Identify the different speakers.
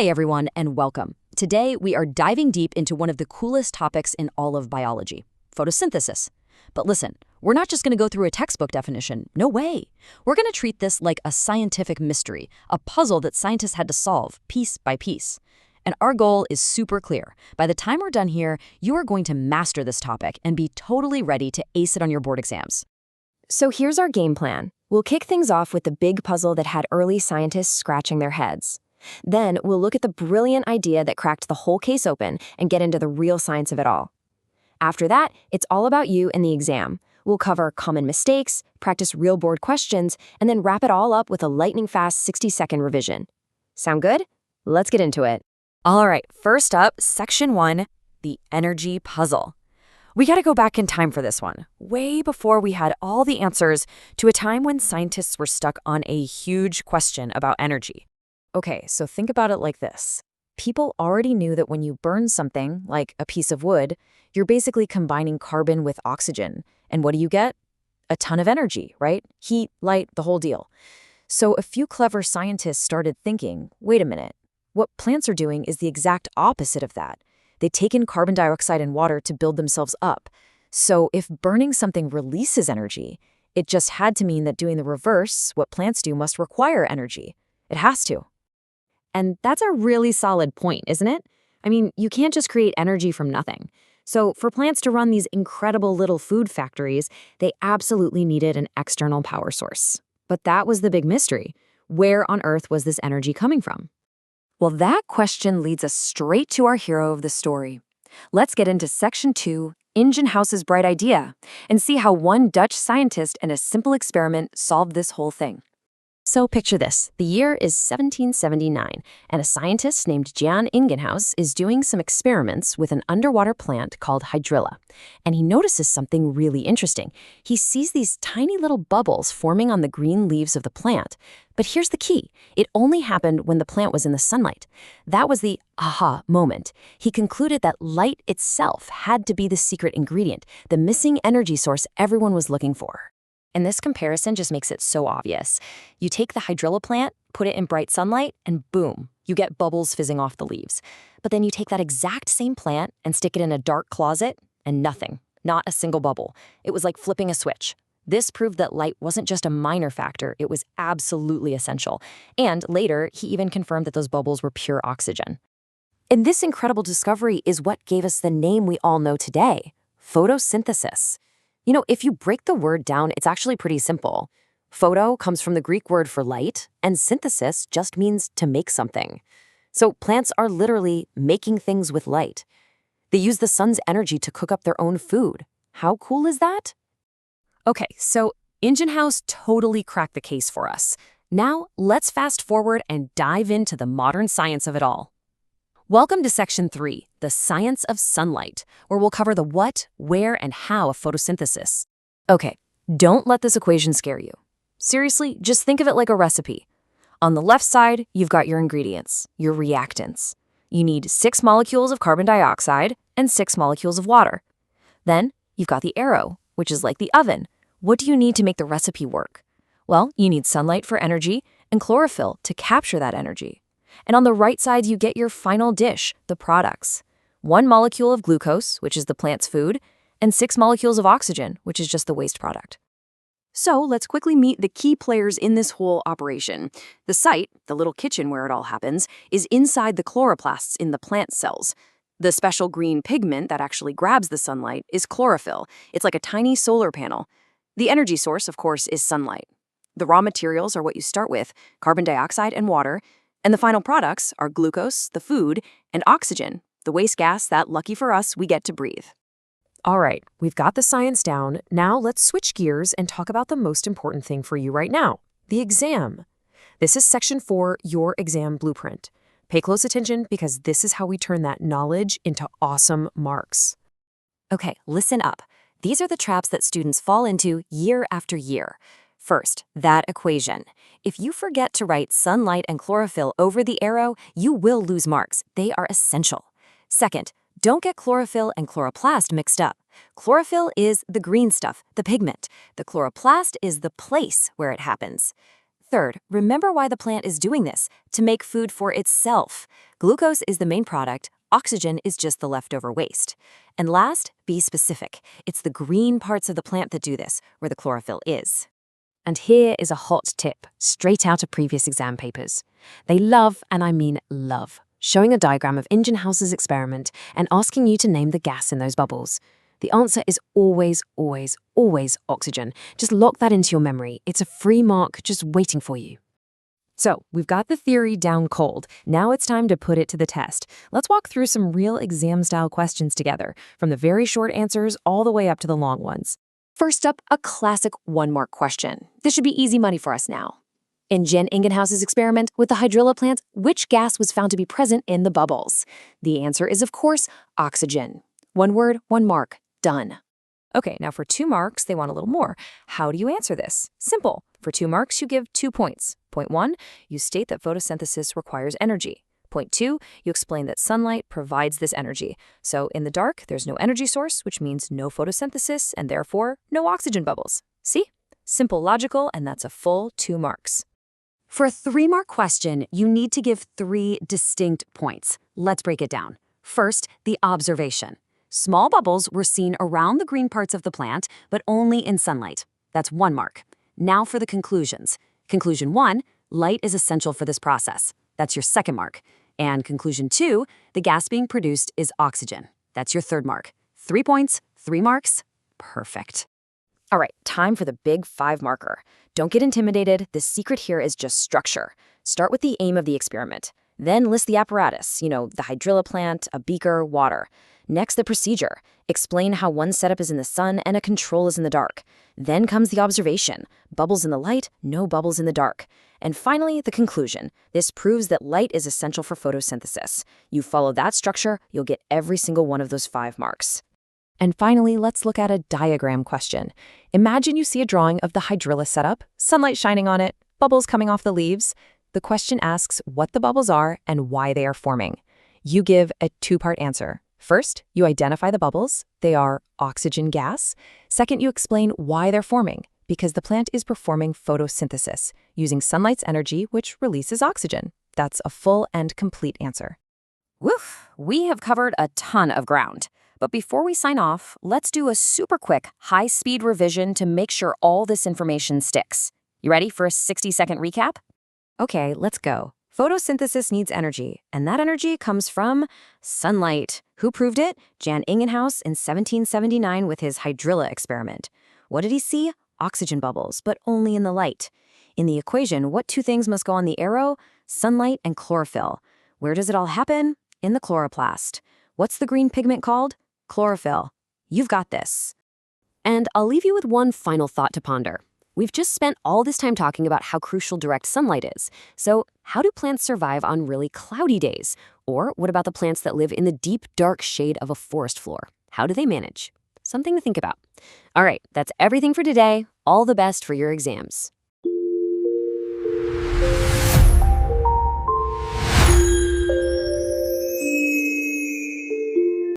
Speaker 1: Hey everyone, and welcome. Today we are diving deep into one of the coolest topics in all of biology, photosynthesis. But listen, we're not just going to go through a textbook definition. No way. We're going to treat this like a scientific mystery, a puzzle that scientists had to solve piece by piece. And our goal is super clear. By the time we're done here, you are going to master this topic and be totally ready to ace it on your board exams.
Speaker 2: So here's our game plan. We'll kick things off with the big puzzle that had early scientists scratching their heads. Then we'll look at the brilliant idea that cracked the whole case open and get into the real science of it all. After that, it's all about you and the exam. We'll cover common mistakes, practice real board questions, and then wrap it all up with a lightning-fast 60-second revision. Sound good? Let's get into it.
Speaker 1: All right, first up, Section 1, the energy puzzle. We got to go back in time for this one, way before we had all the answers to a time when scientists were stuck on a huge question about energy. Okay, so think about it like this. People already knew that when you burn something, like a piece of wood, you're basically combining carbon with oxygen. And what do you get? A ton of energy, right? Heat, light, the whole deal. So a few clever scientists started thinking, wait a minute, what plants are doing is the exact opposite of that. They take in carbon dioxide and water to build themselves up. So if burning something releases energy, it just had to mean that doing the reverse, what plants do, must require energy. It has to. And that's a really solid point, isn't it? I mean, you can't just create energy from nothing. So for plants to run these incredible little food factories, they absolutely needed an external power source. But that was the big mystery. Where on earth was this energy coming from? Well, that question leads us straight to our hero of the story. Let's get into Section 2, Ingenhouse's bright idea, and see how one Dutch scientist and a simple experiment solved this whole thing. So picture this. The year is 1779, and a scientist named Jan Ingenhouse is doing some experiments with an underwater plant called hydrilla. And he notices something really interesting. He sees these tiny little bubbles forming on the green leaves of the plant. But here's the key. It only happened when the plant was in the sunlight. That was the aha moment. He concluded that light itself had to be the secret ingredient, the missing energy source everyone was looking for. And this comparison just makes it so obvious. You take the hydrilla plant, put it in bright sunlight, and boom, you get bubbles fizzing off the leaves. But then you take that exact same plant and stick it in a dark closet, and nothing, not a single bubble. It was like flipping a switch. This proved that light wasn't just a minor factor, it was absolutely essential. And later, he even confirmed that those bubbles were pure oxygen. And this incredible discovery is what gave us the name we all know today, photosynthesis. You know, if you break the word down, it's actually pretty simple. Photo comes from the Greek word for light, and synthesis just means to make something. So plants are literally making things with light. They use the sun's energy to cook up their own food. How cool is that? Okay, so Ingenhouse totally cracked the case for us. Now, let's fast forward and dive into the modern science of it all. Welcome to Section 3, the science of sunlight, where we'll cover the what, where, and how of photosynthesis. Okay, don't let this equation scare you. Seriously, just think of it like a recipe. On the left side, you've got your ingredients, your reactants. You need 6 molecules of carbon dioxide and 6 molecules of water. Then, you've got the arrow, which is like the oven. What do you need to make the recipe work? Well, you need sunlight for energy and chlorophyll to capture that energy. And on the right side, you get your final dish, the products. 1 molecule of glucose, which is the plant's food, and 6 molecules of oxygen, which is just the waste product. So let's quickly meet the key players in this whole operation. The site, the little kitchen where it all happens, is inside the chloroplasts in the plant cells. The special green pigment that actually grabs the sunlight is chlorophyll. It's like a tiny solar panel. The energy source, of course, is sunlight. The raw materials are what you start with, carbon dioxide and water, and the final products are glucose, the food, and oxygen, the waste gas that, lucky for us, we get to breathe. All right, we've got the science down. Now let's switch gears and talk about the most important thing for you right now, the exam. This is Section 4, your exam blueprint. Pay close attention because this is how we turn that knowledge into awesome marks. Okay, listen up. These are the traps that students fall into year after year. First, that equation. If you forget to write sunlight and chlorophyll over the arrow, you will lose marks. They are essential. Second, don't get chlorophyll and chloroplast mixed up. Chlorophyll is the green stuff, the pigment. The chloroplast is the place where it happens.
Speaker 2: Third, remember why the plant is doing this, to make food for itself. Glucose is the main product, oxygen is just the leftover waste. And last, be specific. It's the green parts of the plant that do this, where the chlorophyll is. And here is a hot tip, straight out of previous exam papers. They love, and I mean love, showing a diagram of Ingenhouse's experiment and asking you to name the gas in those bubbles. The answer is always, always, always oxygen. Just lock that into your memory. It's a free mark just waiting for you. So, we've got the theory down cold. Now it's time to put it to the test. Let's walk through some real exam-style questions together, from the very short answers all the way up to the long ones. First up, a classic one-mark question. This should be easy money for us now. In Jen Ingenhouse's experiment with the hydrilla plant, which gas was found to be present in the bubbles? The answer is, of course, oxygen. One word, one mark. Done. Okay, now for 2 marks, they want a little more. How do you answer this? Simple. For 2 marks, you give 2 points. Point 1, you state that photosynthesis requires energy. Point 2, you explain that sunlight provides this energy. So in the dark, there's no energy source, which means no photosynthesis, and therefore no oxygen bubbles. See? Simple, logical, and that's a full 2 marks. For a 3-mark question, you need to give 3 distinct points. Let's break it down. First, the observation. Small bubbles were seen around the green parts of the plant, but only in sunlight. That's 1 mark. Now for the conclusions. Conclusion 1, light is essential for this process. That's your 2nd mark. And conclusion 2, the gas being produced is oxygen. That's your 3rd mark. 3 points, 3 marks. Perfect. All right, time for the big 5 marker. Don't get intimidated. The secret here is just structure. Start with the aim of the experiment. Then list the apparatus, the hydrilla plant, a beaker, water. Next, the procedure. Explain how one setup is in the sun and a control is in the dark. Then comes the observation. Bubbles in the light, no bubbles in the dark. And finally, the conclusion. This proves that light is essential for photosynthesis. You follow that structure, you'll get every single one of those 5 marks. And finally, let's look at a diagram question. Imagine you see a drawing of the hydrilla setup, sunlight shining on it, bubbles coming off the leaves. The question asks what the bubbles are and why they are forming. You give a 2-part answer. First, you identify the bubbles. They are oxygen gas. Second, you explain why they're forming, because the plant is performing photosynthesis, using sunlight's energy, which releases oxygen. That's a full and complete answer. Woof! We have covered a ton of ground. But before we sign off, let's do a super quick, high-speed revision to make sure all this information sticks. You ready for a 60-second recap? Okay, let's go. Photosynthesis needs energy, and that energy comes from sunlight. Who proved it? Jan Ingenhouse in 1779 with his hydrilla experiment. What did he see? Oxygen bubbles, but only in the light. In the equation, what 2 things must go on the arrow? Sunlight and chlorophyll. Where does it all happen? In the chloroplast. What's the green pigment called? Chlorophyll. You've got this. And I'll leave you with one final thought to ponder. We've just spent all this time talking about how crucial direct sunlight is. So how do plants survive on really cloudy days? Or what about the plants that live in the deep, dark shade of a forest floor? How do they manage? Something to think about. All right, that's everything for today. All the best for your exams.